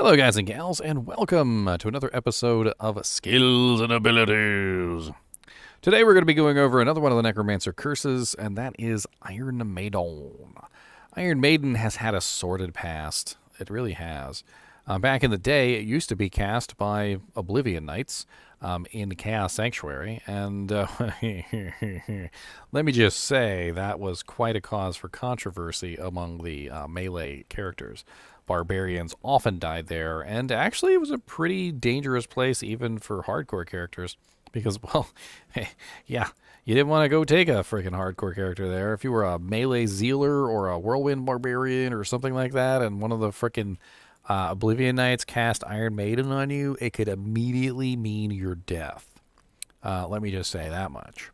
Hello, guys and gals, and welcome to another episode of Skills and Abilities. Today, we're going to be going over another one of the Necromancer curses, and that is Iron Maiden. Iron Maiden has had a sordid past. It really has. Back in the day, it used to be cast by Oblivion Knights in Chaos Sanctuary, and let me just say that was quite a cause for controversy among the melee characters. Barbarians often died there, and actually it was a pretty dangerous place even for hardcore characters because, well, yeah, you didn't want to go take a freaking hardcore character there. If you were a melee zealer or a whirlwind barbarian or something like that, and one of the freaking Oblivion Knights cast Iron Maiden on you, it could immediately mean your death. Let me just say that much.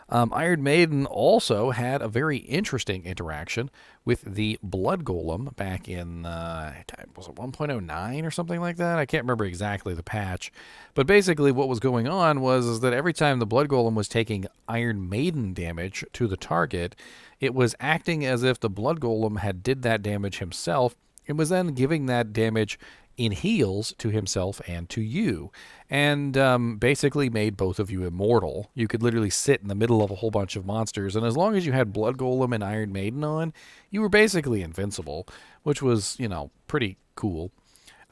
Iron Maiden also had a very interesting interaction with the Blood Golem back in, was it 1.09 or something like that? I can't remember exactly the patch. But basically what was going on was that every time the Blood Golem was taking Iron Maiden damage to the target, it was acting as if the Blood Golem had did that damage himself and was then giving that damage in heals to himself and to you, and basically made both of you immortal. You could literally sit in the middle of a whole bunch of monsters, and as long as you had Blood Golem and Iron Maiden on, you were basically invincible, which was, pretty cool.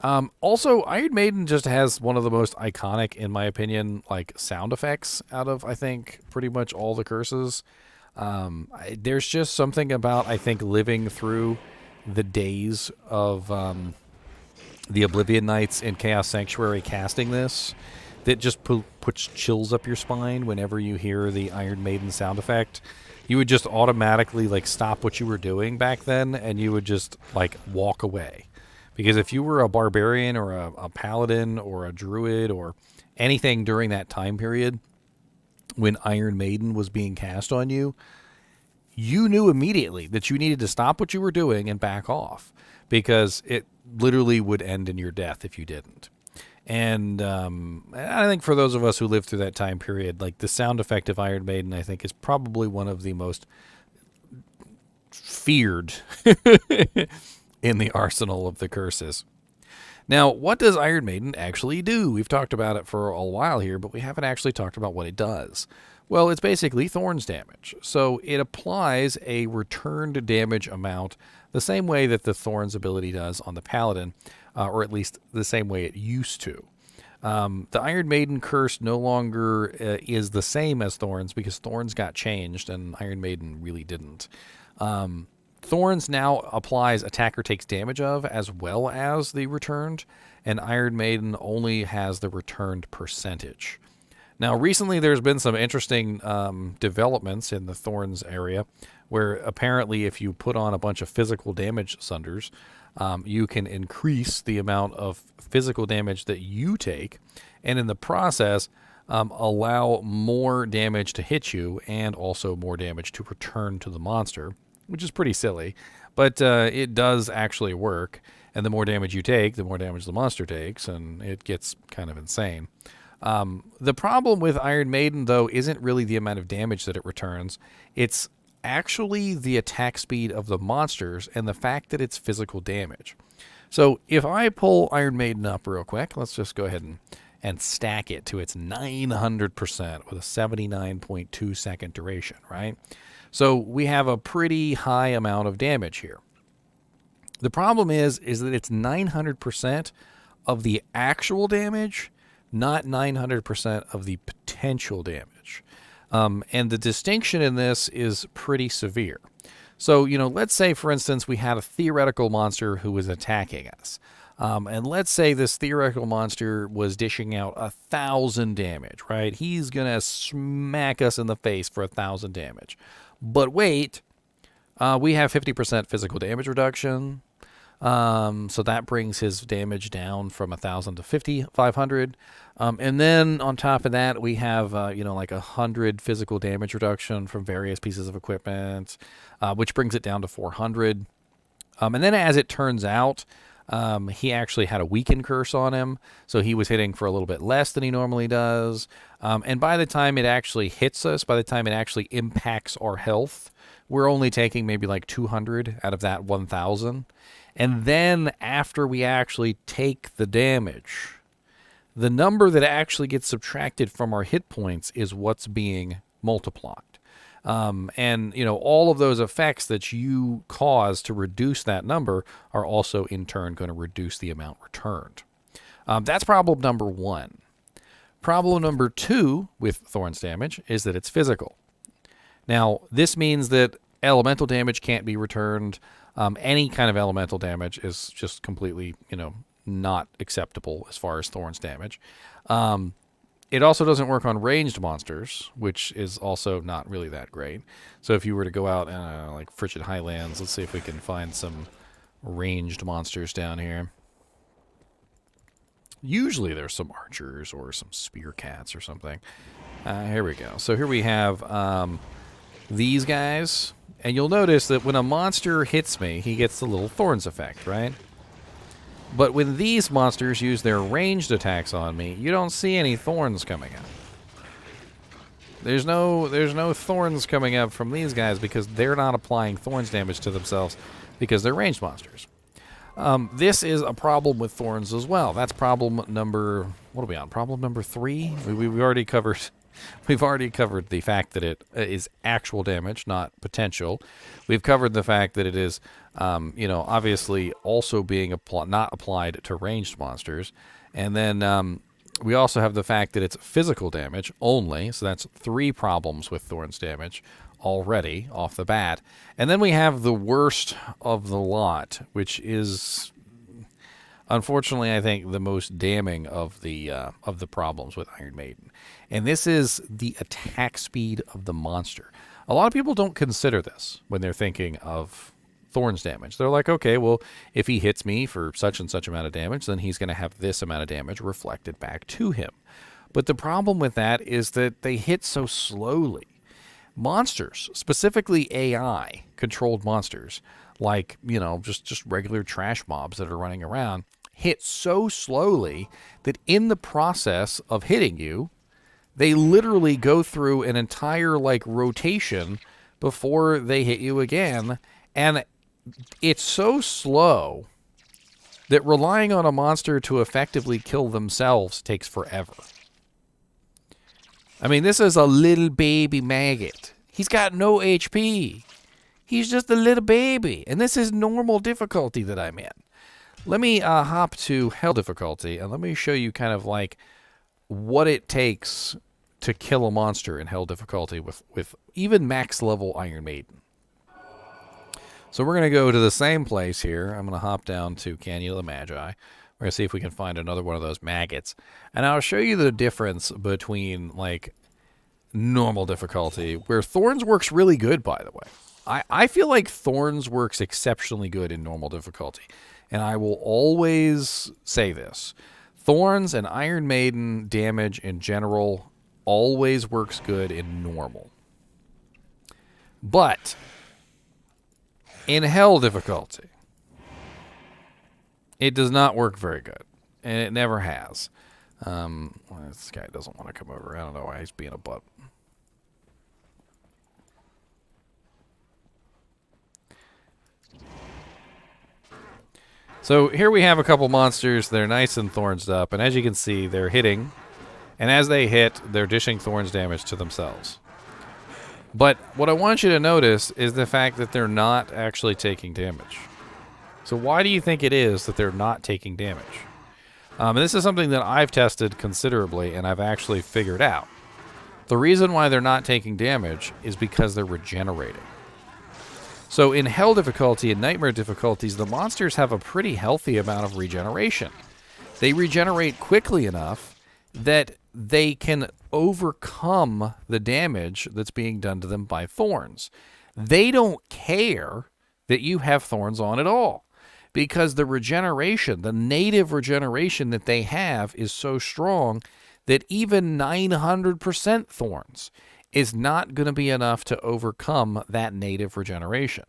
Also, Iron Maiden just has one of the most iconic, in my opinion, like sound effects out of, I think, pretty much all the curses. There's just something about, I think, living through the days of the Oblivion Knights in Chaos Sanctuary casting this that just puts chills up your spine whenever you hear the Iron Maiden sound effect. You would just automatically stop what you were doing back then, and you would just walk away. Because if you were a barbarian or a paladin or a druid or anything during that time period when Iron Maiden was being cast on you, you knew immediately that you needed to stop what you were doing and back off, because it literally would end in your death if you didn't. And I think for those of us who lived through that time period, the sound effect of Iron Maiden, I think, is probably one of the most feared in the arsenal of the curses. Now, what does Iron Maiden actually do? We've talked about it for a while here, but we haven't actually talked about what it does. Well, it's basically thorns damage. So it applies a returned damage amount the same way that the thorns ability does on the paladin, or at least the same way it used to. The Iron Maiden curse no longer is the same as thorns because thorns got changed and Iron Maiden really didn't. Thorns now applies attacker takes damage of as well as the returned, and Iron Maiden only has the returned percentage. Now, recently there's been some interesting developments in the Thorns area where apparently if you put on a bunch of physical damage sunders, you can increase the amount of physical damage that you take, and in the process allow more damage to hit you and also more damage to return to the monster, which is pretty silly, but it does actually work, and the more damage you take, the more damage the monster takes, and it gets kind of insane. The problem with Iron Maiden, though, isn't really the amount of damage that it returns. It's actually the attack speed of the monsters and the fact that it's physical damage. So if I pull Iron Maiden up real quick, let's just go ahead and stack it to its 900% with a 79.2 second duration, right? So we have a pretty high amount of damage here. The problem is that it's 900% of the actual damage, not 900% of the potential damage. And the distinction in this is pretty severe. So, let's say, for instance, we had a theoretical monster who was attacking us. And let's say this theoretical monster was dishing out 1,000 damage, right? He's going to smack us in the face for 1,000 damage. But wait, we have 50% physical damage reduction. So that brings his damage down from 1,000 to 500. And then on top of that, we have, 100 physical damage reduction from various pieces of equipment, which brings it down to 400. And then as it turns out, he actually had a weaken curse on him, so he was hitting for a little bit less than he normally does. And by the time it actually hits us, by the time it actually impacts our health, we're only taking maybe like 200 out of that 1,000. And then after we actually take the damage, the number that actually gets subtracted from our hit points is what's being multiplied. And, all of those effects that you cause to reduce that number are also in turn going to reduce the amount returned. That's problem number one. Problem number two with thorns damage is that it's physical. Now, this means that elemental damage can't be returned. Any kind of elemental damage is just completely, not acceptable as far as thorns damage. It also doesn't work on ranged monsters, which is also not really that great. So if you were to go out and like Frigid Highlands, let's see if we can find some ranged monsters down here. Usually there's some archers or some spear cats or something. Here we go. So here we have these guys. And you'll notice that when a monster hits me, he gets the little thorns effect, right? But when these monsters use their ranged attacks on me, you don't see any thorns coming up. There's no thorns coming up from these guys because they're not applying thorns damage to themselves because they're ranged monsters. This is a problem with thorns as well. That's problem number, what are we on? Problem number 3? We've already covered the fact that it is actual damage, not potential. We've covered the fact that it is, obviously also being not applied to ranged monsters. And then we also have the fact that it's physical damage only. So that's 3 problems with thorns damage already off the bat. And then we have the worst of the lot, which is, unfortunately, I think the most damning of the problems with Iron Maiden. And this is the attack speed of the monster. A lot of people don't consider this when they're thinking of thorns damage. They're like, okay, well, if he hits me for such and such amount of damage, then he's going to have this amount of damage reflected back to him. But the problem with that is that they hit so slowly. Monsters, specifically AI-controlled monsters, like, just regular trash mobs that are running around, hit so slowly that in the process of hitting you, they literally go through an entire, rotation before they hit you again. And it's so slow that relying on a monster to effectively kill themselves takes forever. I mean, this is a little baby maggot. He's got no HP. He's just a little baby. And this is normal difficulty that I'm in. Let me hop to hell difficulty, and let me show you kind of what it takes to kill a monster in hell difficulty with even max level Iron Maiden. So we're going to go to the same place here. I'm going to hop down to Canyon of the Magi. We're going to see if we can find another one of those maggots. And I'll show you the difference between, normal difficulty, where Thorns works really good, by the way. I feel like Thorns works exceptionally good in normal difficulty. And I will always say this. Thorns and Iron Maiden damage in general always works good in normal. But in hell difficulty, it does not work very good. And it never has. This guy doesn't want to come over. I don't know why he's being a butt. So here we have a couple monsters. They're nice and thorns up. And as you can see, they're hitting. And as they hit, they're dishing thorns damage to themselves. But what I want you to notice is the fact that they're not actually taking damage. So why do you think it is that they're not taking damage? And this is something that I've tested considerably, and I've actually figured out. The reason why they're not taking damage is because they're regenerating. So in hell difficulty and nightmare difficulties, the monsters have a pretty healthy amount of regeneration. They regenerate quickly enough that they can overcome the damage that's being done to them by thorns. They don't care that you have thorns on at all, because the regeneration, the native regeneration that they have is so strong that even 900% thorns is not going to be enough to overcome that native regeneration.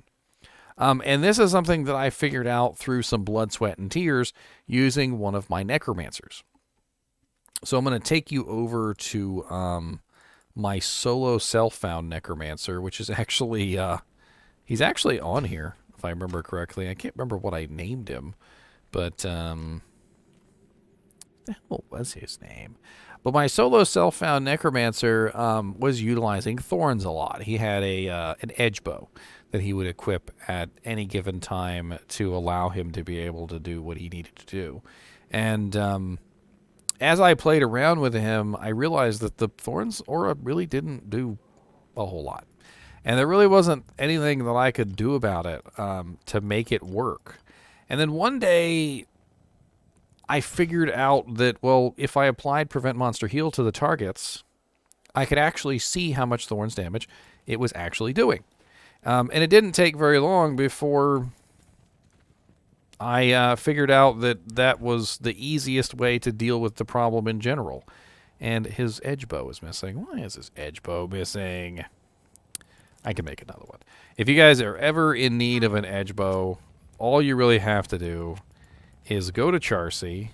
And this is something that I figured out through some blood, sweat, and tears using one of my Necromancers. So I'm going to take you over to my solo self-found Necromancer, which is actually He's actually on here, if I remember correctly. I can't remember what I named him, but what was his name? But my solo self-found Necromancer was utilizing thorns a lot. He had an edge bow that he would equip at any given time to allow him to be able to do what he needed to do. And as I played around with him, I realized that the thorns aura really didn't do a whole lot. And there really wasn't anything that I could do about it to make it work. And then one day, I figured out that, well, if I applied Prevent Monster Heal to the targets, I could actually see how much thorns damage it was actually doing. And it didn't take very long before I figured out that that was the easiest way to deal with the problem in general. And his edge bow is missing. Why is his edge bow missing? I can make another one. If you guys are ever in need of an edge bow, all you really have to do is go to Charcy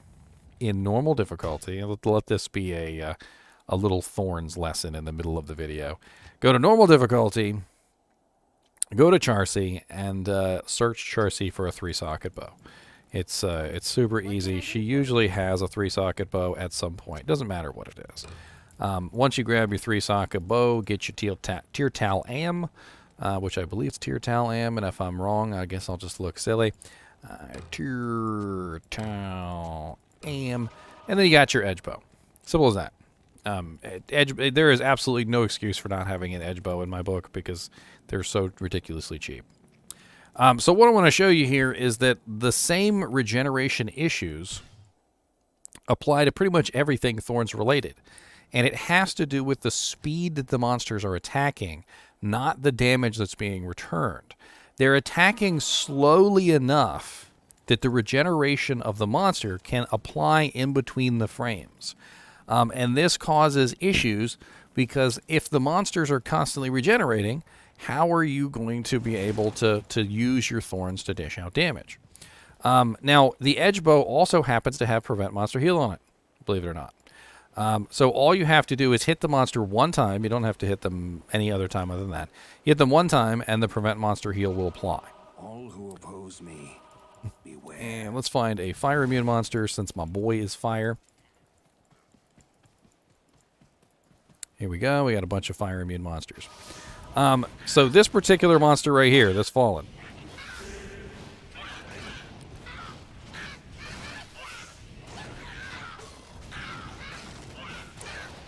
in normal difficulty. And let this be a little thorns lesson in the middle of the video. Go to normal difficulty, go to Charcy, and search Charcy for a 3-socket bow. It's super easy. She usually has a 3-socket bow at some point. Doesn't matter what it is. Once you grab your 3-socket bow, get your Tear Tal Am, which I believe is Tear Tal Am, and if I'm wrong, I guess I'll just look silly. Tear Tal Am, and then you got your edge bow. Simple as that. There is absolutely no excuse for not having an edge bow in my book because they're so ridiculously cheap. So what I want to show you here is that the same regeneration issues apply to pretty much everything thorns related. And it has to do with the speed that the monsters are attacking, not the damage that's being returned. They're attacking slowly enough that the regeneration of the monster can apply in between the frames. And this causes issues because if the monsters are constantly regenerating, how are you going to be able to use your thorns to dish out damage? Now, the edge bow also happens to have Prevent Monster Heal on it, believe it or not. So all you have to do is hit the monster one time. You don't have to hit them any other time other than that. You hit them one time, and the Prevent Monster Heal will apply. All who oppose me, beware. And let's find a fire immune monster since my boy is fire. Here we go. We got a bunch of fire immune monsters. So this particular monster right here, this fallen.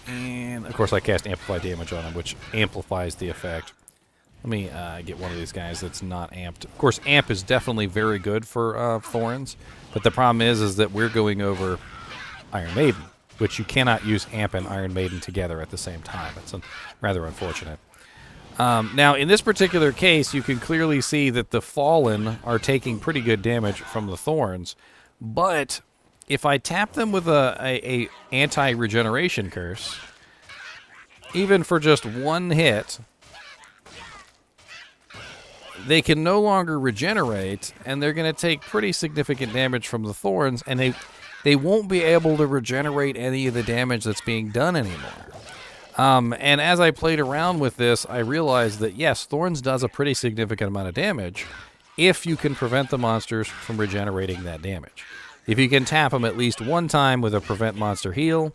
And, of course, I cast Amplify Damage on him, which amplifies the effect. Let me get one of these guys that's not amped. Of course, Amp is definitely very good for Thorns, but the problem is that we're going over Iron Maiden, which you cannot use Amp and Iron Maiden together at the same time. It's rather unfortunate. Now, in this particular case, you can clearly see that the Fallen are taking pretty good damage from the Thorns, but if I tap them with a anti-regeneration curse, even for just one hit, they can no longer regenerate, and they're going to take pretty significant damage from the Thorns, and they won't be able to regenerate any of the damage that's being done anymore. And as I played around with this, I realized that, yes, Thorns does a pretty significant amount of damage if you can prevent the monsters from regenerating that damage. If you can tap them at least one time with a Prevent Monster Heal,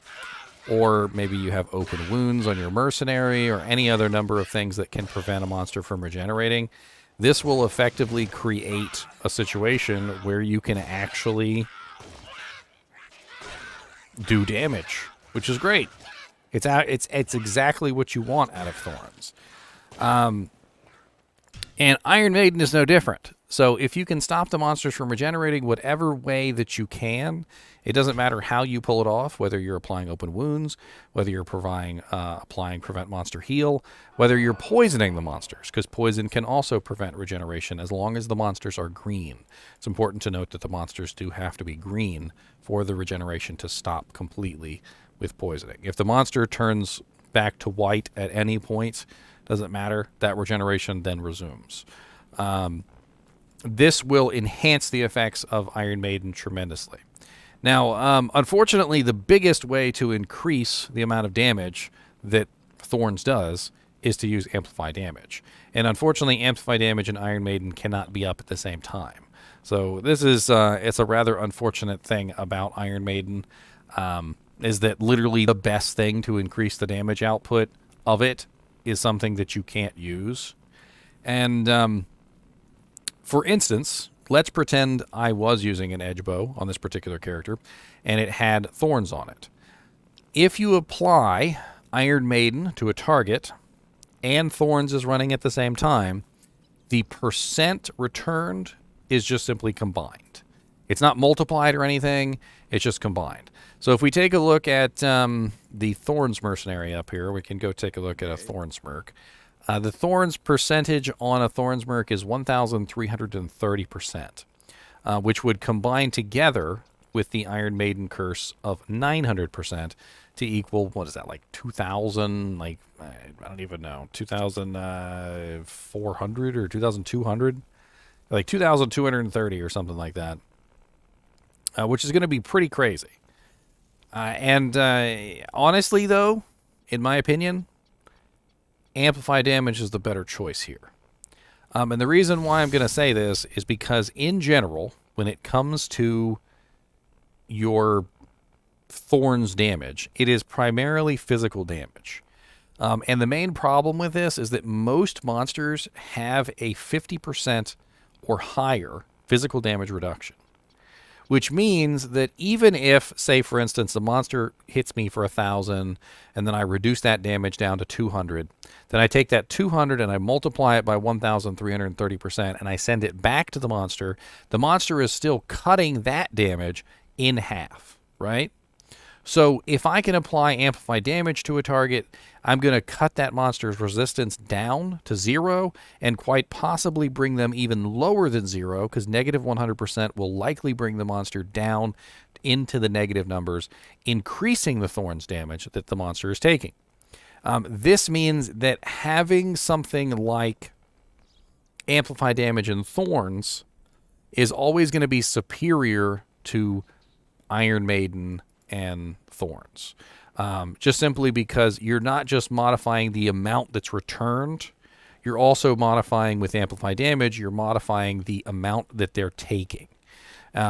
or maybe you have open wounds on your mercenary, or any other number of things that can prevent a monster from regenerating, this will effectively create a situation where you can actually do damage, which is great. It's exactly what you want out of Thorns. And Iron Maiden is no different. So if you can stop the monsters from regenerating whatever way that you can, it doesn't matter how you pull it off, whether you're applying open wounds, whether you're applying Prevent Monster Heal, whether you're poisoning the monsters, because poison can also prevent regeneration as long as the monsters are green. It's important to note that the monsters do have to be green for the regeneration to stop completely with poisoning. If the monster turns back to white at any point, doesn't matter, that regeneration then resumes. This will enhance the effects of Iron Maiden tremendously. Now, unfortunately, the biggest way to increase the amount of damage that Thorns does is to use Amplify Damage. And unfortunately, Amplify Damage and Iron Maiden cannot be up at the same time. So this is it's a rather unfortunate thing about Iron Maiden, is that literally the best thing to increase the damage output of it is something that you can't use. And for instance, let's pretend I was using an edge bow on this particular character, and it had thorns on it. If you apply Iron Maiden to a target, and thorns is running at the same time, the percent returned is just simply combined. It's not multiplied or anything, it's just combined. So if we take a look at the thorns mercenary up here, we can go take a look at a thorns merc. The thorns percentage on a thorns merc is 1,330%, which would combine together with the Iron Maiden curse of 900% to equal, what is that, like 2,000, like, I don't even know, 2,400 or 2,200? Like 2,230 or something like that, which is going to be pretty crazy. And honestly, though, in my opinion, Amplify Damage is the better choice here. And the reason why I'm going to say this is because, in general, when it comes to your thorns damage, it is primarily physical damage. And the main problem with this is that most monsters have a 50% or higher physical damage reduction, which means that even if, say, for instance, the monster hits me for 1,000 and then I reduce that damage down to 200, then I take that 200 and I multiply it by 1,330% and I send it back to the monster is still cutting that damage in half, right? So if I can apply Amplify Damage to a target, I'm going to cut that monster's resistance down to 0 and quite possibly bring them even lower than 0, because negative 100% will likely bring the monster down into the negative numbers, increasing the thorns damage that the monster is taking. This means that having something like Amplify Damage and thorns is always going to be superior to Iron Maiden and thorns, just simply because you're not just modifying the amount that's returned, you're also modifying with Amplify Damage, you're modifying the amount that they're taking,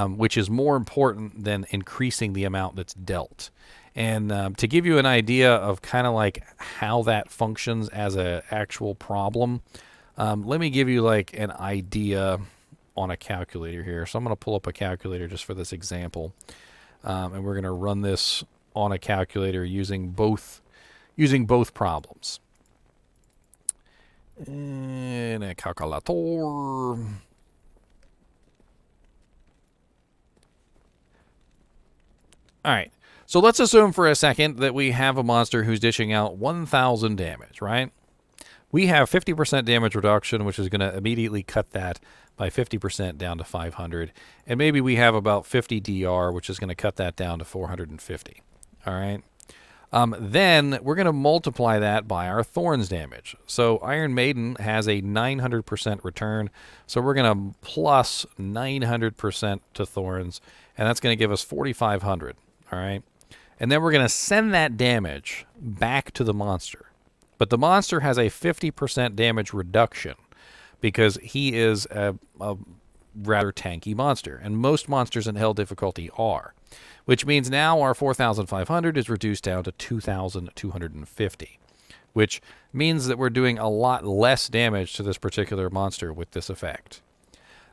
which is more important than increasing the amount that's dealt. And to give you an idea of kind of like how that functions as an actual problem, let me give you like an idea on a calculator here. So I'm going to pull up a calculator just for this example. And we're going to run this on a calculator using both problems. And a calculator. All right. So let's assume for a second that we have a monster who's dishing out 1,000 damage, right? We have 50% damage reduction, which is going to immediately cut that by 50% down to 500. And maybe we have about 50 DR, which is going to cut that down to 450. All right. Then we're going to multiply that by our thorns damage. So Iron Maiden has a 900% return. So we're going to plus 900% to thorns, and that's going to give us 4,500. All right. And then we're going to send that damage back to the monster. But the monster has a 50% damage reduction because he is a rather tanky monster. And most monsters in Hell difficulty are. Which means now our 4,500 is reduced down to 2,250. Which means that we're doing a lot less damage to this particular monster with this effect.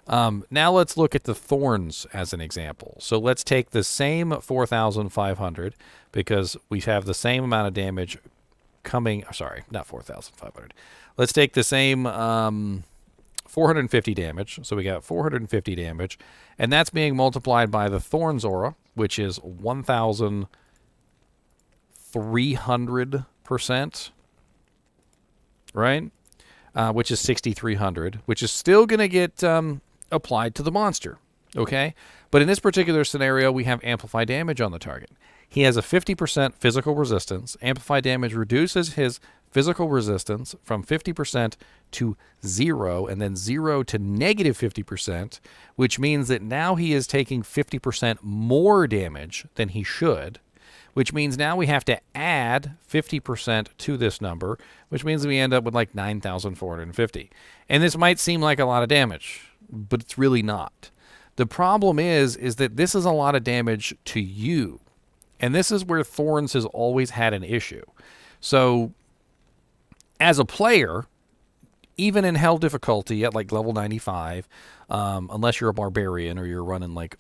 Now let's look at the thorns as an example. So let's take the same 4,500 because we have the same amount of damage coming. Sorry, not 4,500. Let's take the same 450 damage. So we got 450 damage, and that's being multiplied by the thorns aura, which is 1,300%, right? Which is 6,300, which is still going to get applied to the monster, okay? But in this particular scenario, we have Amplify Damage on the target. He has a 50% physical resistance. Amplify Damage reduces his physical resistance from 50% to 0, and then 0 to negative 50%, which means that now he is taking 50% more damage than he should, which means now we have to add 50% to this number, which means we end up with like 9,450. And this might seem like a lot of damage, but it's really not. The problem is that this is a lot of damage to you. And this is where Thorns has always had an issue. So, as a player, even in hell difficulty at like level 95, unless you're a barbarian or you're running like,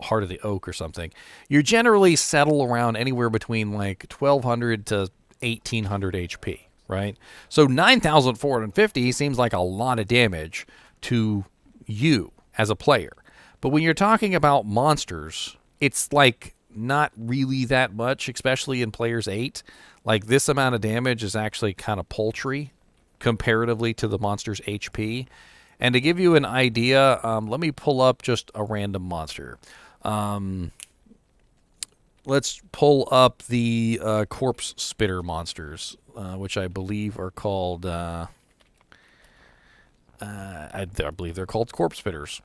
Heart of the Oak or something, you generally settle around anywhere between like 1,200 to 1,800 HP, right? So 9,450 seems like a lot of damage to you as a player. But when you're talking about monsters, it's like not really that much, especially in Players 8. Like, this amount of damage is actually kind of paltry comparatively to the monster's HP. And to give you an idea, let me pull up just a random monster. Let's pull up the corpse spitter monsters, which I believe are called... I believe they're called corpse spitters.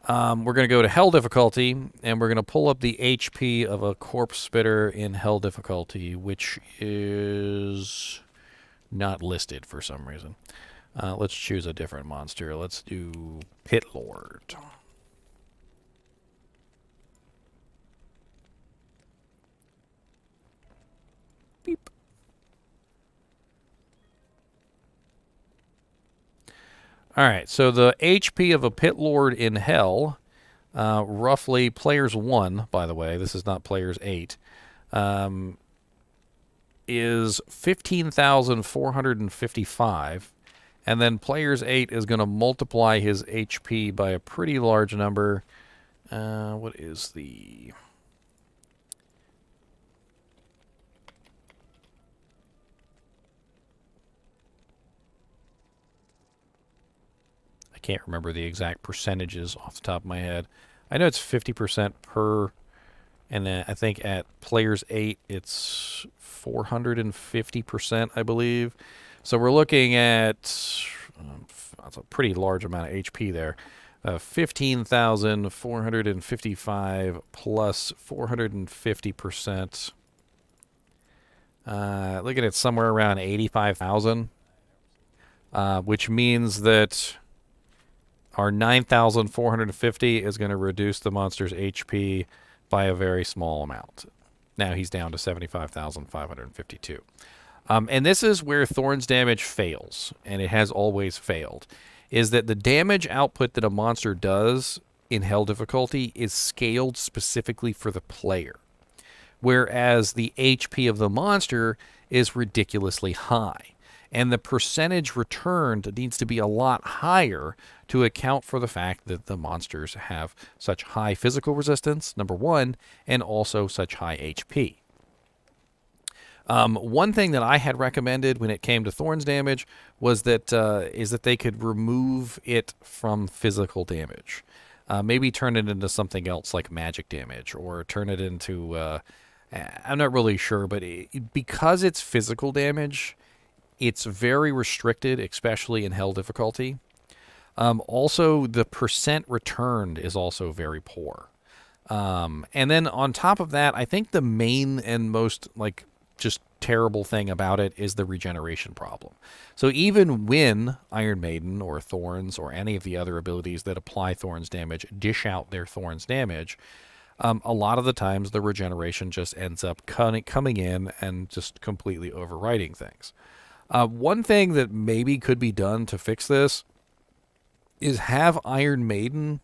We're going to go to hell difficulty, and we're going to pull up the HP of a corpse spitter in hell difficulty, which is not listed for some reason. Let's choose a different monster. Let's do Pit Lord. Beep. All right, so the HP of a Pit Lord in hell, roughly Players 1, by the way, this is not Players 8, is 15,455, and then Players 8 is going to multiply his HP by a pretty large number. What is the... I can't remember the exact percentages off the top of my head. I know it's 50% per, and then I think at Players 8 it's 450%, I believe. So we're looking at that's a pretty large amount of HP there. 15,455 plus 450%. Looking at somewhere around 85,000, which means that our 9,450 is going to reduce the monster's HP by a very small amount. Now he's down to 75,552. And this is where Thorns damage fails, and it has always failed, is that the damage output that a monster does in hell difficulty is scaled specifically for the player, whereas the HP of the monster is ridiculously high. And the percentage returned needs to be a lot higher to account for the fact that the monsters have such high physical resistance, number one, and also such high HP. One thing that I had recommended when it came to Thorns damage was that they could remove it from physical damage. Maybe turn it into something else like magic damage, or turn it into... I'm not really sure, but because it's physical damage... It's very restricted, especially in hell difficulty. Also, the percent returned is also very poor. And then on top of that, I think the main and most just terrible thing about it is the regeneration problem. So even when Iron Maiden or Thorns or any of the other abilities that apply Thorns damage dish out their Thorns damage, a lot of the times the regeneration just ends up coming in and just completely overwriting things. One thing that maybe could be done to fix this is have Iron Maiden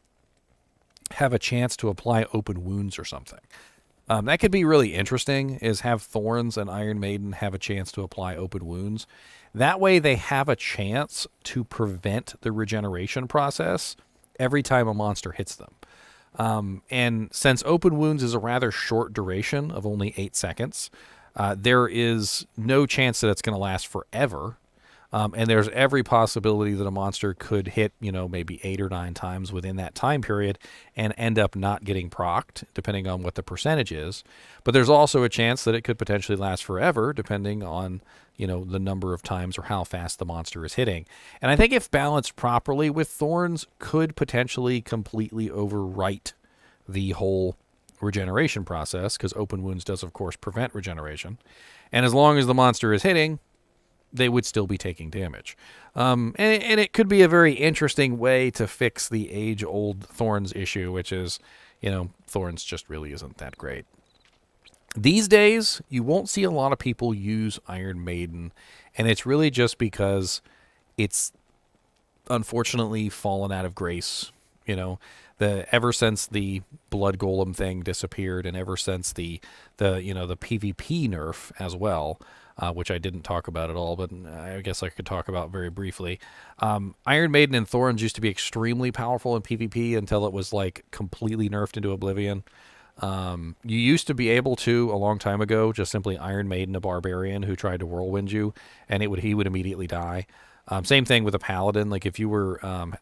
have a chance to apply open wounds or something. That could be really interesting, is have Thorns and Iron Maiden have a chance to apply open wounds. That way they have a chance to prevent the regeneration process every time a monster hits them. And since open wounds is a rather short duration of only 8 seconds... there is no chance that it's going to last forever. And there's every possibility that a monster could hit, maybe 8 or 9 times within that time period and end up not getting procced, depending on what the percentage is. But there's also a chance that it could potentially last forever, depending on, the number of times or how fast the monster is hitting. And I think if balanced properly with Thorns, could potentially completely overwrite the whole regeneration process, because open wounds does, of course, prevent regeneration. And as long as the monster is hitting, they would still be taking damage. And it could be a very interesting way to fix the age-old thorns issue, which is, thorns just really isn't that great. These days, you won't see a lot of people use Iron Maiden, and it's really just because it's unfortunately fallen out of grace. Ever since the blood golem thing disappeared, and ever since the PvP nerf as well, which I didn't talk about at all, but I guess I could talk about very briefly. Iron Maiden and Thorns used to be extremely powerful in PvP until it was like completely nerfed into oblivion. You used to be able to, a long time ago, just simply Iron Maiden a barbarian who tried to whirlwind you, and he would immediately die. Same thing with a paladin. Like if you were on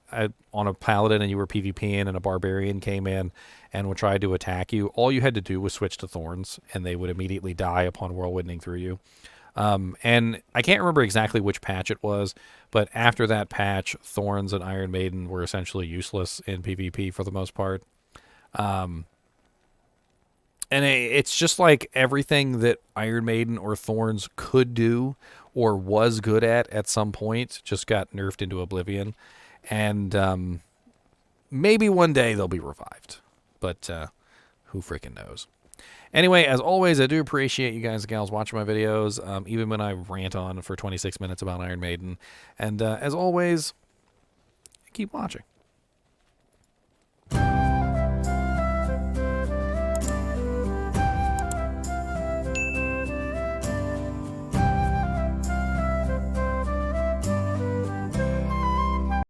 a paladin and you were PvPing and a barbarian came in and would try to attack you, all you had to do was switch to thorns, and they would immediately die upon whirlwinding through you. And I can't remember exactly which patch it was, but after that patch, thorns and Iron Maiden were essentially useless in PvP for the most part. And it's just like everything that Iron Maiden or Thorns could do or was good at some point just got nerfed into oblivion. And maybe one day they'll be revived. But who freaking knows? Anyway, as always, I do appreciate you guys and gals watching my videos, even when I rant on for 26 minutes about Iron Maiden. And as always, keep watching.